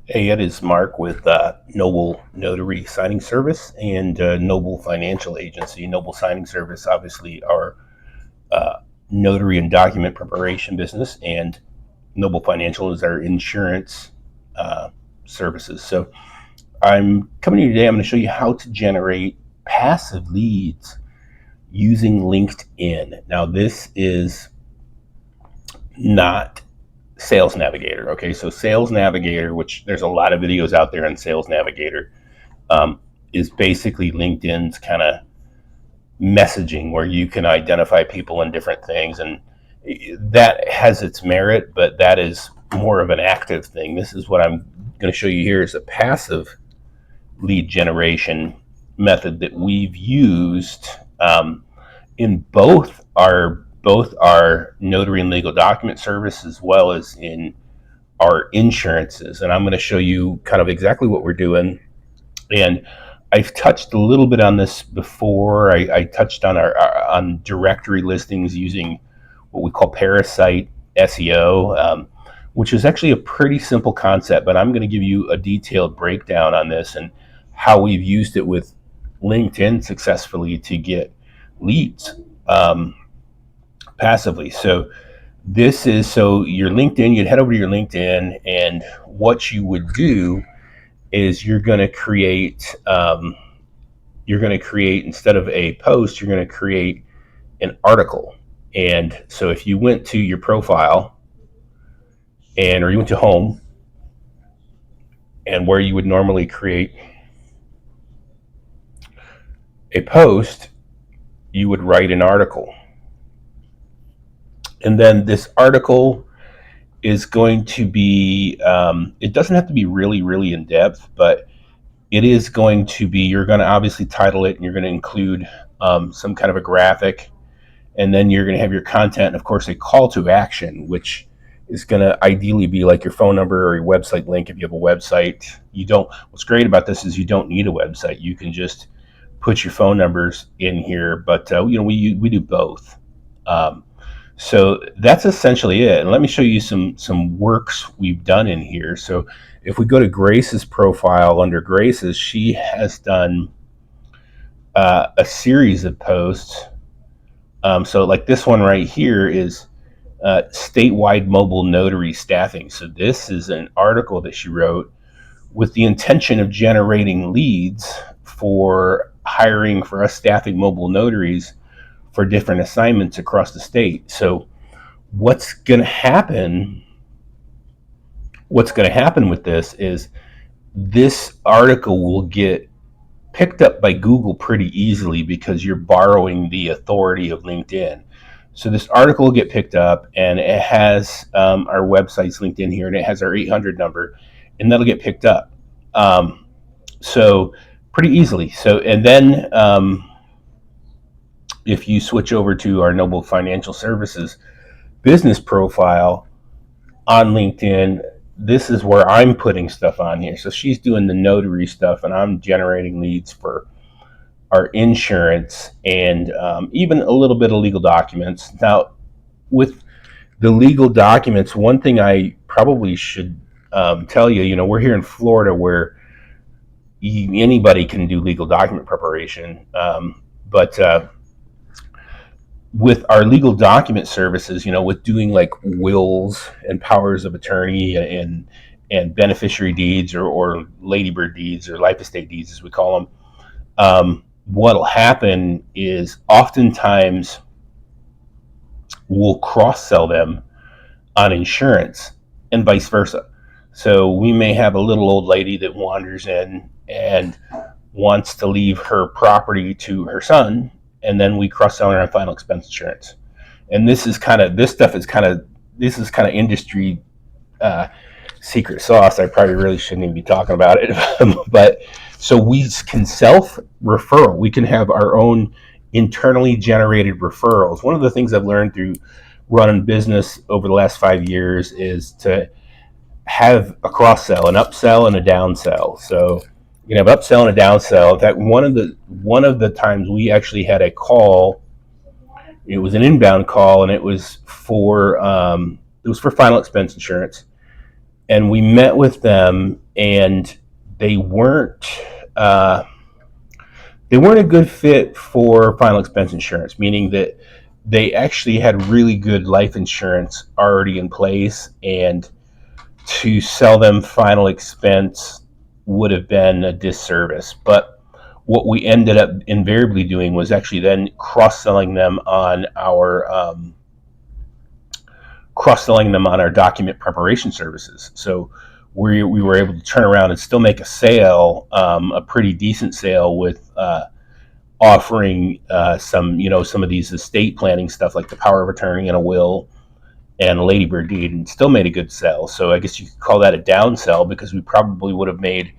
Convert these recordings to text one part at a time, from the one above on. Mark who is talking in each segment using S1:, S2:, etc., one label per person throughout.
S1: Hey, it is Mark with Noble Notary Signing Service and Noble Financial Agency. Noble Signing Service, obviously, our uh, notary and document preparation business, and Noble Financial is our insurance uh, services. So, I'm coming to you today. I'm going to show you how to generate passive leads using LinkedIn. Now, this is not Sales Navigator. Okay, so Sales Navigator, which there's a lot of videos out there on Sales Navigator, um, is basically LinkedIn's kind of messaging where you can identify people in different things. And that has its merit, but that is more of an active thing. This is what I'm going to show you here is a passive lead generation method that we've used in both our notary and legal document service as well as in our insurances. And I'm going to show you kind of exactly what we're doing. And I've touched a little bit on this before. I touched on on directory listings using what we call parasite SEO, which is actually a pretty simple concept. But I'm going to give you a detailed breakdown on this and how we've used it with LinkedIn successfully to get leads passively. So this is so your LinkedIn. You'd head over to your LinkedIn, and what you would do is you're going to create instead of a post, you're going to create an article. And so if you went to your profile or you went to home and where you would normally create a post, you would write an article. And then this article is going to be, it doesn't have to be really, really in depth, but it is going to be, you're going to obviously title it and you're going to include some kind of a graphic. And then you're going to have your content, and of course, a call to action, which is going to ideally be like your phone number or your website link. If you have a website, you don't. What's great about this is you don't need a website. You can just put your phone numbers in here. But we do both. Um, so that's essentially it. And let me show you some works we've done in here. So if we go to Grace's profile under Grace's, she has done a series of posts. So like this one right here is statewide mobile notary staffing. So this is an article that she wrote with the intention of generating leads for hiring for us staffing mobile notaries for different assignments across the state. So what's going to happen? What's going to happen with this is this article will get picked up by Google pretty easily because you're borrowing the authority of LinkedIn. So this article will get picked up, and it has our websites linked in here, and it has our 800 number, and that'll get picked up. So pretty easily. So and then if you switch over to our Noble Financial Services business profile on LinkedIn, this is where I'm putting stuff on here. So she's doing the notary stuff, and I'm generating leads for our insurance and even a little bit of legal documents. Now, with the legal documents, one thing I probably should tell you, we're here in Florida where anybody can do legal document preparation, but with our legal document services, with doing like wills and powers of attorney and beneficiary deeds or ladybird deeds or life estate deeds as we call them, what'll happen is oftentimes we'll cross sell them on insurance and vice versa. So we may have a little old lady that wanders in and wants to leave her property to her son, and then we cross sell her on final expense insurance. And this is kind of industry secret sauce. I probably really shouldn't even be talking about it, but so we can self referral. We can have our own internally generated referrals. One of the things I've learned through running business over the last 5 years is to have a cross sell, an upsell, and a downsell. So you can have upsell and a downsell. In fact, one of the times we actually had a call. It was an inbound call, and it was for final expense insurance. And we met with them, and they weren't uh, they weren't a good fit for final expense insurance, meaning that they actually had really good life insurance already in place, and to sell them final expense would have been a disservice. But what we ended up invariably doing was actually then cross-selling them on our document preparation services. So we were able to turn around and still make a sale, a pretty decent sale, with offering some of these estate planning stuff like the power of attorney and a will and a ladybird deed, and still made a good sell. So I guess you could call that a down sell, because we probably would have made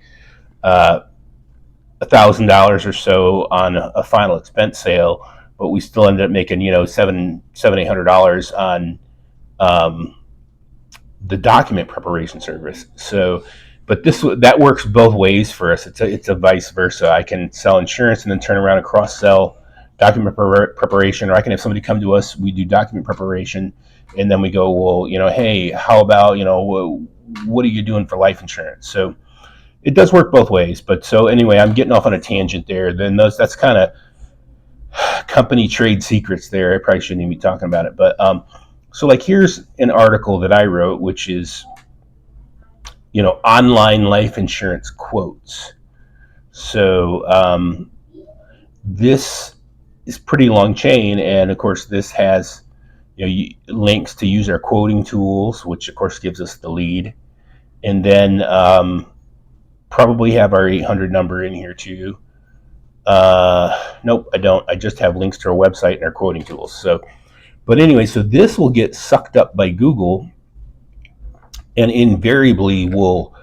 S1: $1,000 or so on a final expense sale, but we still ended up making $700-800 on um, the document preparation service. So, but that works both ways for us. It's a vice versa. I can sell insurance and then turn around and cross sell document preparation, or I can have somebody come to us. We do document preparation, and then we go, well, hey, how about what are you doing for life insurance? So it does work both ways. But so anyway, I'm getting off on a tangent there. Then that's kind of company trade secrets there. I probably shouldn't even be talking about it, but so like here's an article that I wrote, which is online life insurance quotes. So this is pretty long chain, and of course this has links to use our quoting tools, which of course gives us the lead, and then probably have our 800 number in here too. Nope, I don't. I just have links to our website and our quoting tools. So, but anyway, so this will get sucked up by Google, and invariably will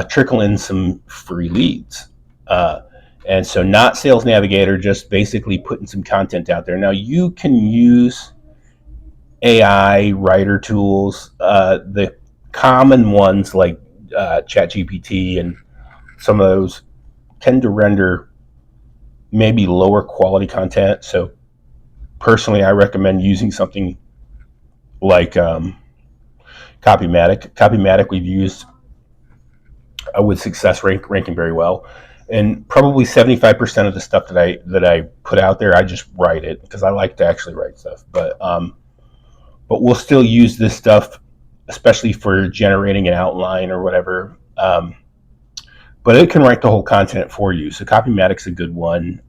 S1: trickle in some free leads. And so, not Sales Navigator, just basically putting some content out there. Now, you can use AI writer tools, the common ones like ChatGPT, and some of those tend to render maybe lower quality content. So personally, I recommend using something like Copymatic. Copymatic we've used with success ranking very well, and probably 75% of the stuff that I put out there, I just write it because I like to actually write stuff. But we'll still use this stuff, especially for generating an outline or whatever. But it can write the whole content for you. So Copymatic's a good one.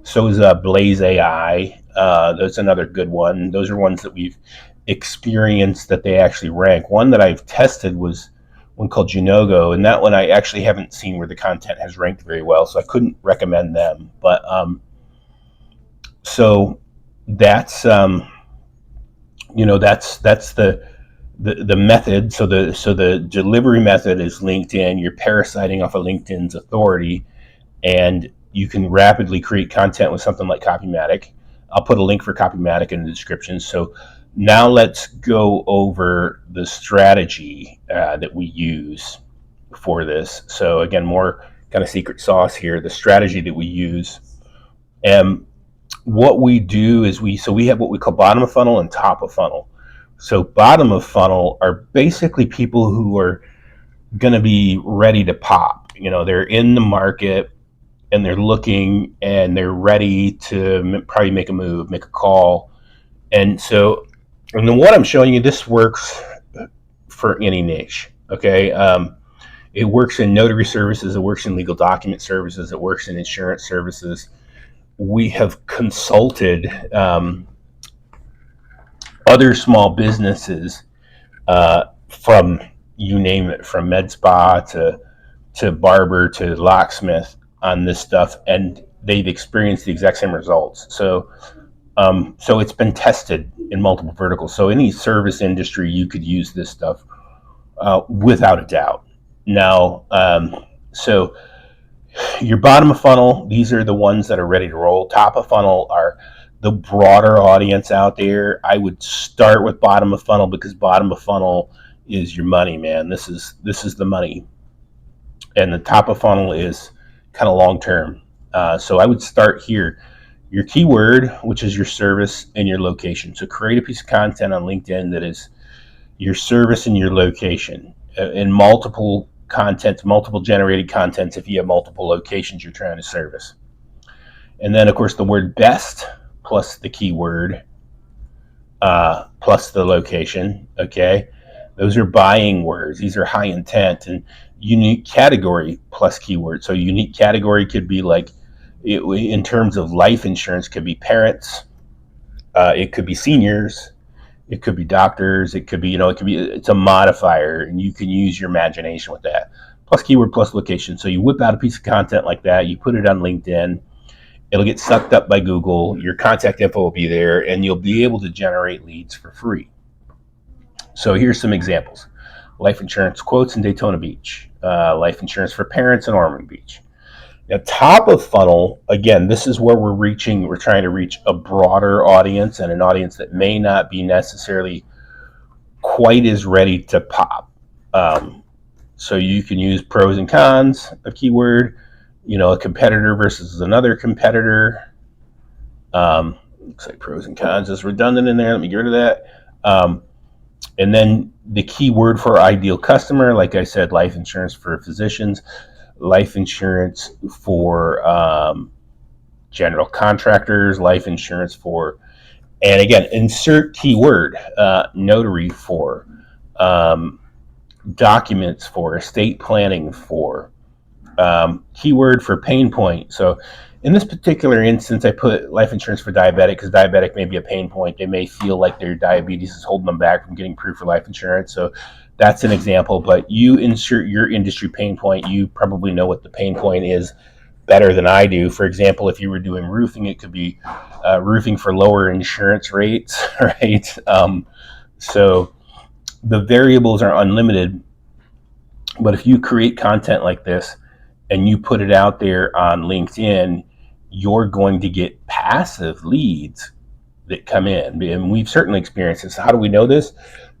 S1: So is Blaze AI. That's another good one. Those are ones that we've experienced that they actually rank. One that I've tested was one called Junogo, and that one I actually haven't seen where the content has ranked very well, so I couldn't recommend them. But so that's that's the method. So the delivery method is LinkedIn. You're parasiting off of LinkedIn's authority, and you can rapidly create content with something like Copymatic. I'll put a link for Copymatic in the description. So now let's go over the strategy that we use for this. So again, more kind of secret sauce here. The strategy that we use, and what we do is we have what we call bottom of funnel and top of funnel. So bottom of funnel are basically people who are going to be ready to pop. They're in the market and they're looking and they're ready to probably make a move, make a call. And then what I'm showing you, this works for any niche. Okay. It works in notary services. It works in legal document services. It works in insurance services. We have consulted other small businesses from, you name it, from med spa to barber to locksmith on this stuff, and they've experienced the exact same results. So it's been tested in multiple verticals. So any service industry, you could use this stuff without a doubt. Now, so your bottom of funnel, these are the ones that are ready to roll. Top of funnel are the broader audience out there. I would start with bottom of funnel because bottom of funnel is your money, man. This is the money, and the top of funnel is kind of long term. So I would start here. Your keyword, which is your service and your location. So create a piece of content on LinkedIn that is your service and your location in multiple contents, multiple generated contents if you have multiple locations you're trying to service. And then, of course, the word best plus the keyword plus the location. Okay, those are buying words. These are high intent. And unique category plus keyword. So unique category could be like, in terms of life insurance, could be parents, it could be seniors, it could be doctors, it could be, it's a modifier, and you can use your imagination with that. Plus keyword plus location. So you whip out a piece of content like that, you put it on LinkedIn, it'll get sucked up by Google, your contact info will be there, and you'll be able to generate leads for free. So here's some examples. Life insurance quotes in Daytona Beach, life insurance for parents in Ormond Beach. Now, top of funnel, again, this is where we're trying to reach a broader audience, and an audience that may not be necessarily quite as ready to pop. So you can use pros and cons, a keyword, a competitor versus another competitor. Looks like pros and cons is redundant in there. Let me get rid of that. And then the keyword for ideal customer, like I said, life insurance for physicians, life insurance for general contractors, life insurance for, and again, insert keyword, notary for, documents for, estate planning for, keyword for pain point. So in this particular instance, I put life insurance for diabetic because diabetic may be a pain point. They may feel like their diabetes is holding them back from getting approved for life insurance. So that's an example, but you insert your industry pain point. You probably know what the pain point is better than I do. For example, if you were doing roofing, it could be roofing for lower insurance rates, right? So the variables are unlimited, but if you create content like this and you put it out there on LinkedIn, you're going to get passive leads that come in. And we've certainly experienced this. How do we know this?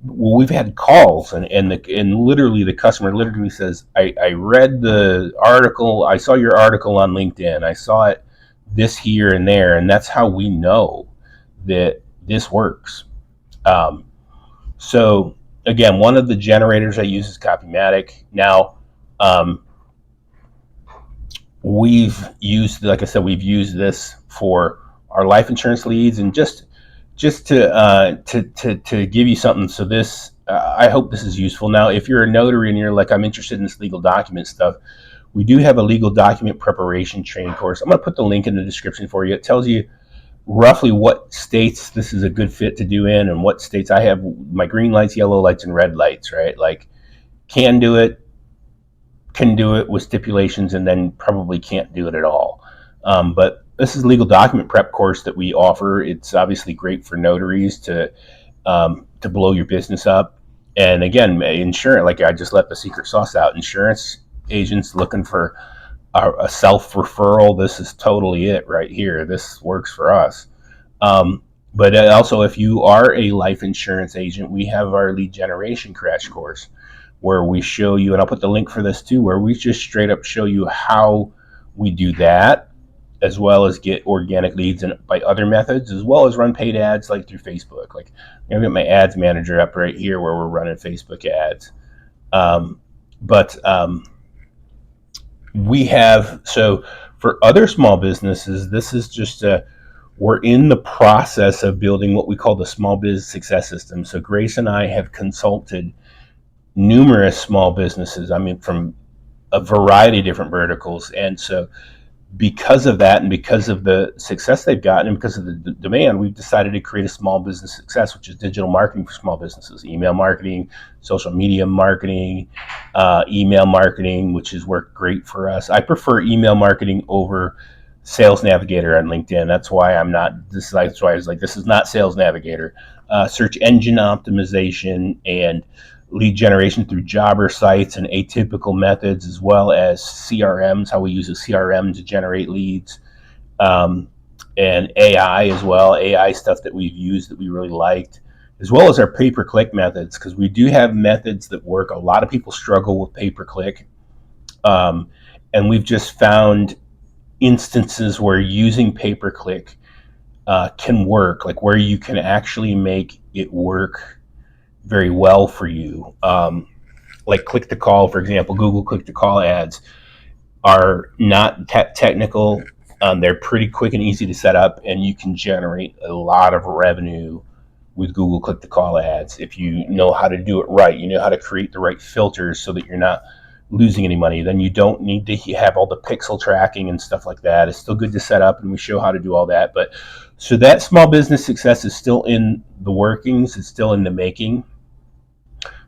S1: Well, we've had calls, and literally the customer literally says, I read the article, I saw your article on LinkedIn, I saw it this here and there, and that's how we know that this works. So again, one of the generators I use is Copymatic. Now, we've used, like I said, we've used this for our life insurance leads, and just to give you something. So this, I hope this is useful. Now, if you're a notary and you're like, I'm interested in this legal document stuff, we do have a legal document preparation training course. I'm going to put the link in the description for you. It tells you roughly what states this is a good fit to do in, and what states I have my green lights, yellow lights, and red lights, right? Like, can do it with stipulations, and then probably can't do it at all. But this is a legal document prep course that we offer. It's obviously great for notaries to blow your business up. And again, insurance, like I just let the secret sauce out. Insurance agents looking for a self-referral, this is totally it right here. This works for us. But also, if you are a life insurance agent, we have our lead generation crash course where we show you, and I'll put the link for this too, where we just straight up show you how we do that, as well as get organic leads and by other methods, as well as run paid ads like through Facebook. Like, I'm gonna get my ads manager up right here where we're running Facebook ads. We have, so for other small businesses, this is just we're in the process of building what we call the small business success system. So Grace and I have consulted numerous small businesses, I mean, from a variety of different verticals. And so because of that, and because of the success they've gotten, and because of the demand, we've decided to create a small business success, which is digital marketing for small businesses, email marketing, social media marketing, email marketing, which has worked great for us. I prefer email marketing over Sales Navigator on LinkedIn. That's why that's why I was like, this is not Sales Navigator. Search engine optimization and lead generation through jobber sites and atypical methods, as well as CRMs, how we use a CRM to generate leads, and AI as well, AI stuff that we've used that we really liked, as well as our pay-per-click methods, because we do have methods that work. A lot of people struggle with pay-per-click, and we've just found instances where using pay-per-click can work, like where you can actually make it work very well for you. like click to call, for example, Google click to call ads are not technical. They're pretty quick and easy to set up, and you can generate a lot of revenue with Google click to call ads if you know how to do it right. You know how to create the right filters so that you're not losing any money. Then you don't need to have all the pixel tracking and stuff like that. It's still good to set up, and we show how to do all that. But so that small business success is still in the workings. It's still in the making.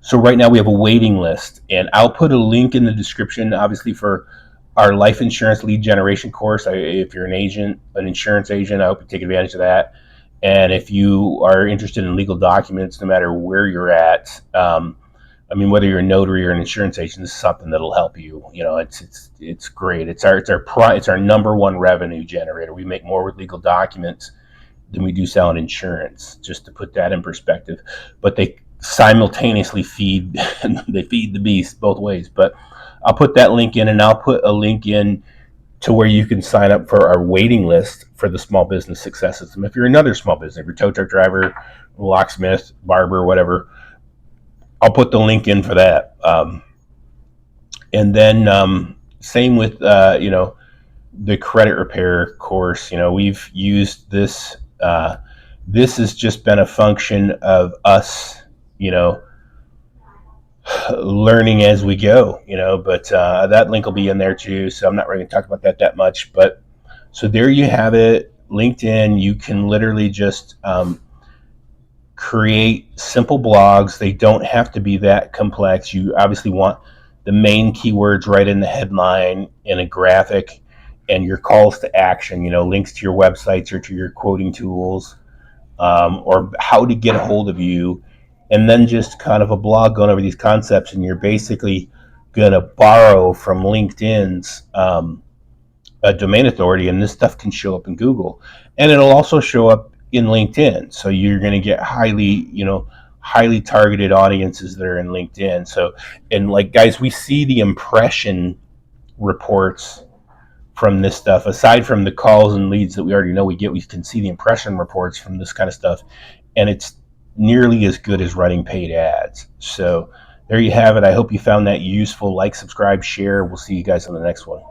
S1: So right now we have a waiting list, and I'll put a link in the description, obviously, for our life insurance lead generation course. If you're an agent, an insurance agent, I hope you take advantage of that. And if you are interested in legal documents, no matter where you're at, I mean, whether you're a notary or an insurance agent, this is something that'll help you. You know, it's great. It's our number one revenue generator. We make more with legal documents than we do selling insurance, just to put that in perspective. But they simultaneously feed they feed the beast both ways. But I'll put that link in, and I'll put a link in to where you can sign up for our waiting list for the small business success system. If you're another small business, if you're a tow truck driver, locksmith, barber, whatever, I'll put the link in for that. And then same with the credit repair course. We've used this. This has just been a function of us, learning as we go. But that link will be in there too. So I'm not really going to talk about that much. But so there you have it. LinkedIn. You can literally just create simple blogs. They don't have to be that complex. You obviously want the main keywords right in the headline, in a graphic, and your calls to action, links to your websites or to your quoting tools, or how to get a hold of you, and then just kind of a blog going over these concepts. And you're basically going to borrow from LinkedIn's domain authority, and this stuff can show up in Google, and it'll also show up in LinkedIn. So you're going to get highly targeted audiences that are in LinkedIn. So, and like, guys, we see the impression reports from this stuff. Aside from the calls and leads that we already know we get, we can see the impression reports from this kind of stuff, and it's nearly as good as running paid ads. So there you have it. I hope you found that useful. Like, subscribe, share. We'll see you guys on the next one.